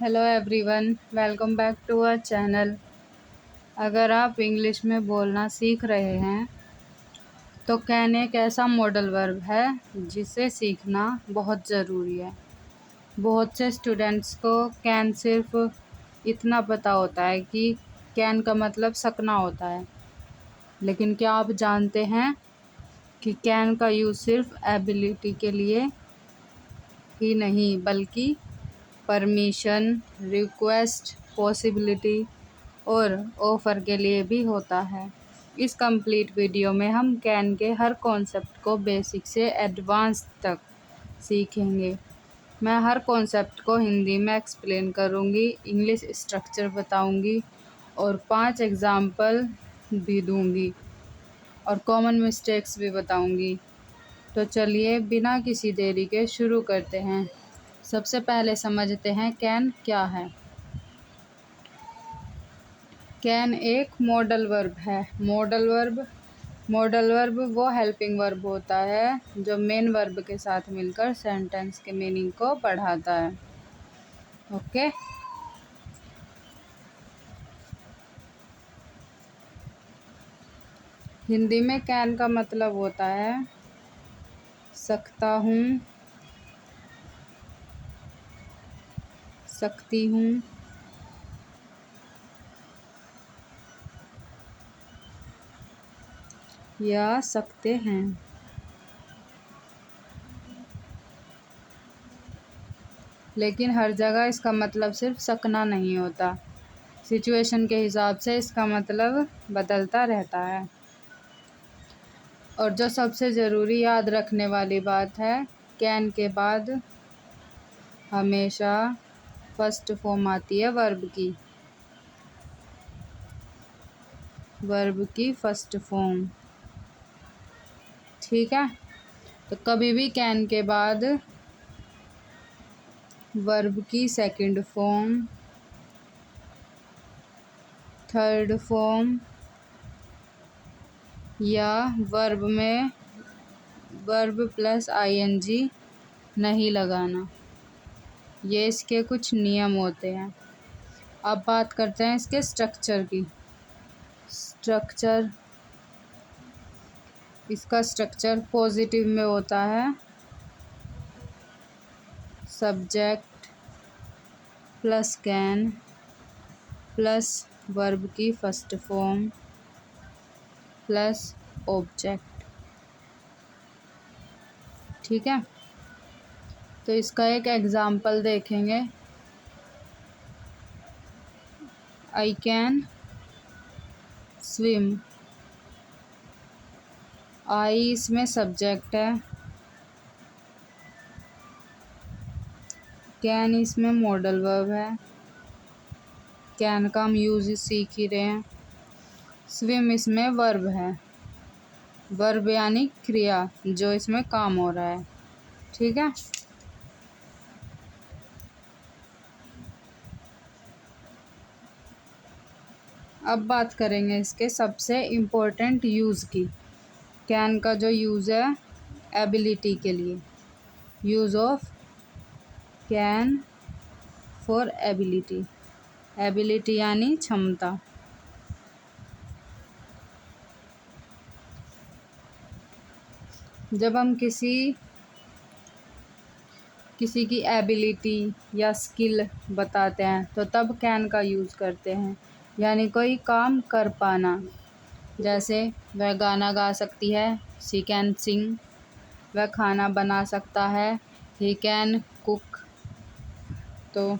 Hello everyone, welcome back to our channel. अगर आप English में बोलना सीख रहे हैं तो कैन एक ऐसा मॉडल वर्ब है जिसे सीखना बहुत ज़रूरी है। बहुत से स्टूडेंट्स को कैन सिर्फ इतना पता होता है कि कैन का मतलब सकना होता है, लेकिन क्या आप जानते हैं कि कैन का यूज़ सिर्फ एबिलिटी के लिए ही नहीं बल्कि परमिशन, रिक्वेस्ट, पॉसिबिलिटी और ऑफ़र के लिए भी होता है। इस कंप्लीट वीडियो में हम कैन के हर कॉन्सेप्ट को बेसिक से एडवांस तक सीखेंगे। मैं हर कॉन्सेप्ट को हिंदी में एक्सप्लेन करूँगी, इंग्लिश स्ट्रक्चर बताऊँगी और 5 एग्ज़ाम्पल भी दूँगी और कॉमन मिस्टेक्स भी बताऊँगी। तो चलिए बिना किसी देरी के शुरू करते हैं। सबसे पहले समझते हैं कैन क्या है। कैन एक मॉडल वर्ब है। मॉडल वर्ब वो हेल्पिंग वर्ब होता है जो मेन वर्ब के साथ मिलकर सेंटेंस के मीनिंग को बढ़ाता है। ओके, हिंदी में कैन का मतलब होता है सकता हूँ, सकती हूँ, या सकते हैं। लेकिन हर जगह इसका मतलब सिर्फ सकना नहीं होता। सिचुएशन के हिसाब से इसका मतलब बदलता रहता है। और जो सबसे ज़रूरी याद रखने वाली बात है, कैन के बाद हमेशा फर्स्ट फॉर्म आती है वर्ब की फर्स्ट फॉर्म। ठीक है, तो कभी भी कैन के बाद वर्ब की सेकंड फॉर्म, थर्ड फॉर्म या वर्ब में वर्ब प्लस आईएनजी नहीं लगाना। ये इसके कुछ नियम होते हैं। अब बात करते हैं इसके स्ट्रक्चर की। इसका स्ट्रक्चर पॉजिटिव में होता है subject plus can plus verb की फर्स्ट फॉर्म प्लस ऑब्जेक्ट। ठीक है, तो इसका एक एग्जाम्पल देखेंगे। आई कैन स्विम। आई इसमें सब्जेक्ट है, कैन इसमें मॉडल वर्ब है। कैन का हम यूज सीख ही रहे हैं। स्विम इसमें वर्ब है, वर्ब यानी क्रिया जो इसमें काम हो रहा है। ठीक है, अब बात करेंगे इसके सबसे इम्पोर्टेंट यूज़ की। कैन का जो यूज़ है एबिलिटी के लिए, use of can for ability. Ability यानी क्षमता। जब हम किसी की एबिलिटी या स्किल बताते हैं तो तब कैन का यूज़ करते हैं, यानी कोई काम कर पाना। जैसे वह गाना गा सकती है, शी कैन सिंग। वह खाना बना सकता है, ही कैन कुक। तो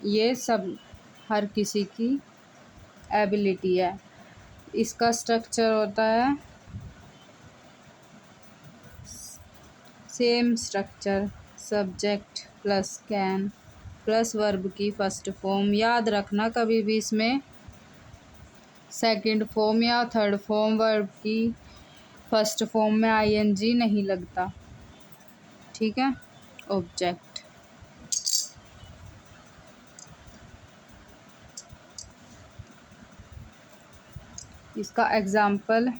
ये सब हर किसी की एबिलिटी है। इसका स्ट्रक्चर होता है same structure, subject plus can plus verb की फर्स्ट फॉर्म। याद रखना कभी भी इसमें सेकंड फॉर्म या थर्ड फॉर्म वर्ब की फर्स्ट फॉर्म में आईएनजी नहीं लगता। ठीक है, ऑब्जेक्ट। इसका एग्जाम्पल,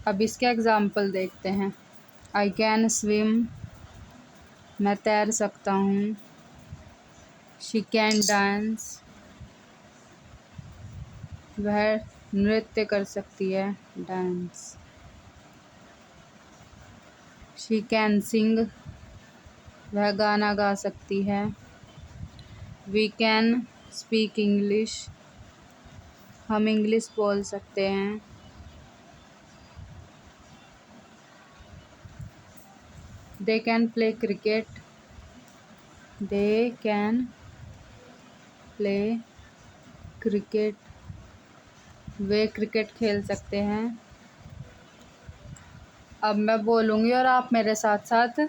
अब इसके एग्जाम्पल देखते हैं। आई कैन स्विम, मैं तैर सकता हूँ। शी कैन डांस, वह नृत्य कर सकती है, डांस। शी कैन सिंग, वह गाना गा सकती है। वी कैन स्पीक इंग्लिश, हम इंग्लिश बोल सकते हैं। दे can play cricket, they can play cricket, way cricket खेल सकते हैं। अब मैं बोलूँगी और आप मेरे साथ साथ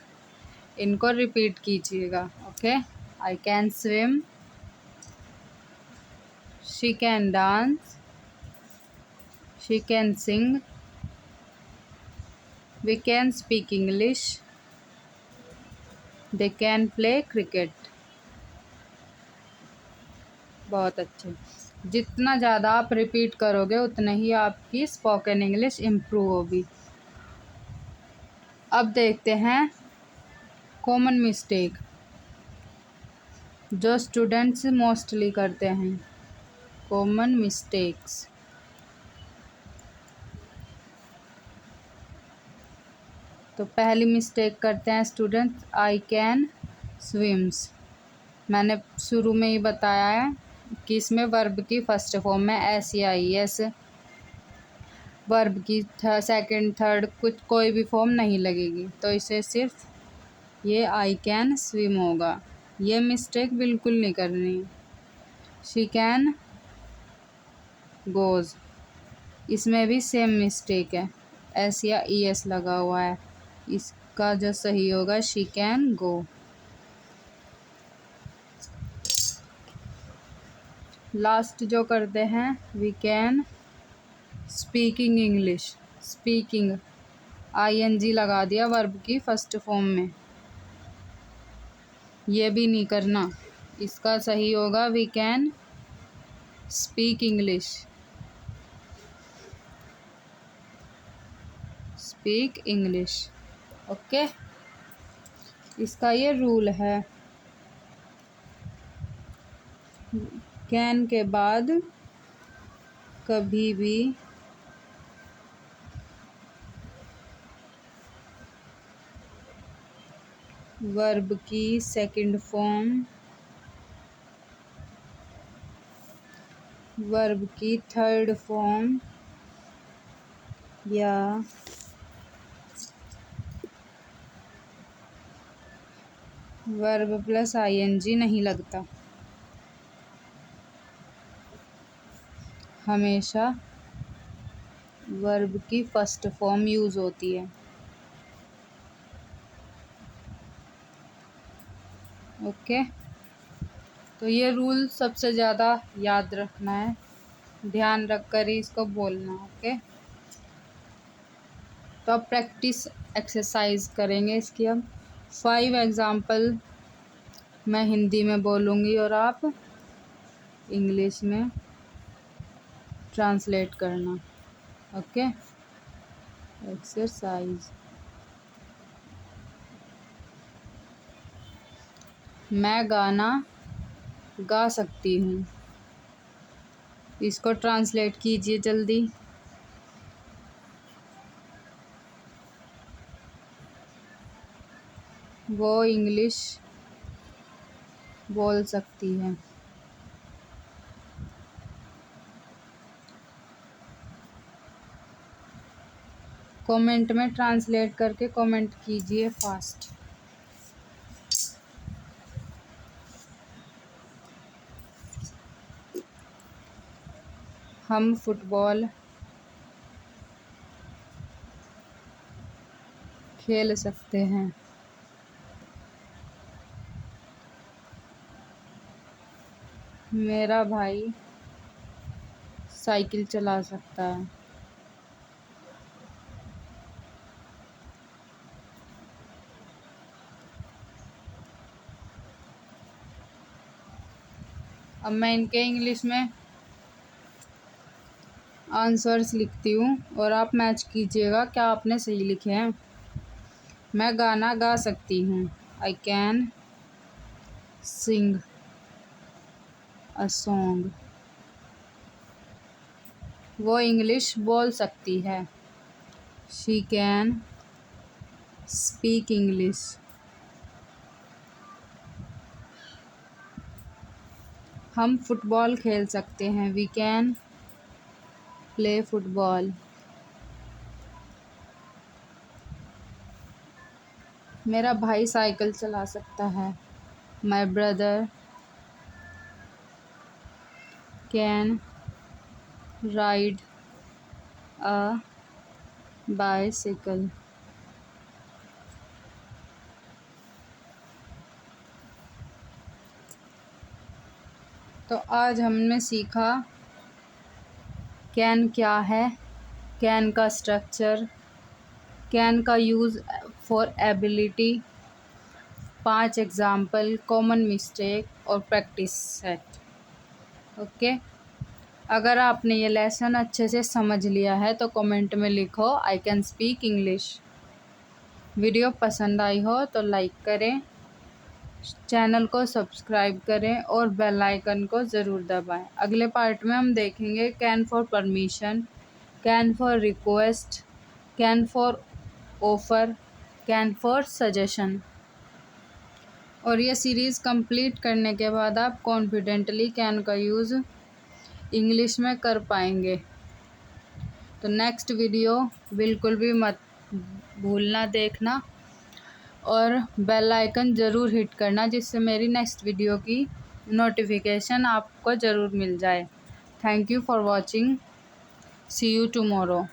इनको रिपीट कीजिएगा। Okay. I can swim, she can dance, she can sing, we can speak English, they can play cricket. बहुत अच्छे। जितना ज़्यादा आप रिपीट करोगे उतना ही आपकी स्पोकन इंग्लिश इम्प्रूव होगी। अब देखते हैं कॉमन मिस्टेक जो स्टूडेंट्स मोस्टली करते हैं। Common mistakes. तो पहली मिस्टेक करते हैं स्टूडेंट्स, आई कैन स्विम्स। मैंने शुरू में ही बताया है कि इसमें वर्ब की फर्स्ट फॉर्म में एस या आई एस, वर्ब की सेकंड थर्ड कुछ कोई भी फॉर्म नहीं लगेगी, तो इसे सिर्फ ये आई कैन स्विम होगा। ये मिस्टेक बिल्कुल नहीं करनी। शी कैन गोज, इसमें भी सेम मिस्टेक है, एस या ई एस लगा हुआ है। इसका जो सही होगा शी कैन गो। लास्ट जो करते हैं we can speaking English, speaking ING लगा दिया वर्ब की फर्स्ट फॉर्म में, ये भी नहीं करना। इसका सही होगा we can speak English, speak English. Okay. इसका ये रूल है, कैन के बाद कभी भी वर्ब की सेकंड फॉर्म, वर्ब की थर्ड फॉर्म या वर्ब प्लस ING नहीं लगता। हमेशा वर्ब की फर्स्ट फॉर्म यूज़ होती है। ओके। तो ये रूल सबसे ज़्यादा याद रखना है, ध्यान रख कर ही इसको बोलना। ओके। तो अब प्रैक्टिस एक्सरसाइज करेंगे इसकी। अब 5 एग्ज़ाम्पल मैं हिंदी में बोलूँगी और आप इंग्लिश में ट्रांसलेट करना। ओके। एक्सरसाइज, मैं गाना गा सकती हूँ, इसको ट्रांसलेट कीजिए जल्दी। वो इंग्लिश बोल सकती है। कमेंट में ट्रांसलेट करके कमेंट कीजिए फास्ट। हम फुटबॉल खेल सकते हैं। मेरा भाई साइकिल चला सकता है। अब मैं इनके इंग्लिश में आंसर्स लिखती हूँ और आप मैच कीजिएगा क्या आपने सही लिखे हैं। मैं गाना गा सकती हूँ, I can sing a song. वो इंग्लिश बोल सकती है। She can speak English. हम फुटबॉल खेल सकते हैं। We can play football. मेरा भाई साइकिल चला सकता है। My brother can ride a bicycle. तो आज हमने सीखा कैन क्या है, कैन का स्ट्रक्चर, कैन का use for ability, 5 example, common mistake और प्रैक्टिस सेट। ओके, अगर आपने ये लेसन अच्छे से समझ लिया है तो कमेंट में लिखो I can speak English. Video पसंद आई हो तो लाइक करें, चैनल को सब्सक्राइब करें और बेल आइकन को ज़रूर दबाएं। अगले पार्ट में हम देखेंगे can for permission, can for request, can for offer, can for suggestion. और ये सीरीज़ कंप्लीट करने के बाद आप कॉन्फिडेंटली कैन का यूज़ इंग्लिश में कर पाएंगे। तो नेक्स्ट वीडियो बिल्कुल भी मत भूलना देखना और बेल आइकन ज़रूर हिट करना, जिससे मेरी नेक्स्ट वीडियो की नोटिफिकेशन आपको ज़रूर मिल जाए। Thank you for watching. See you tomorrow.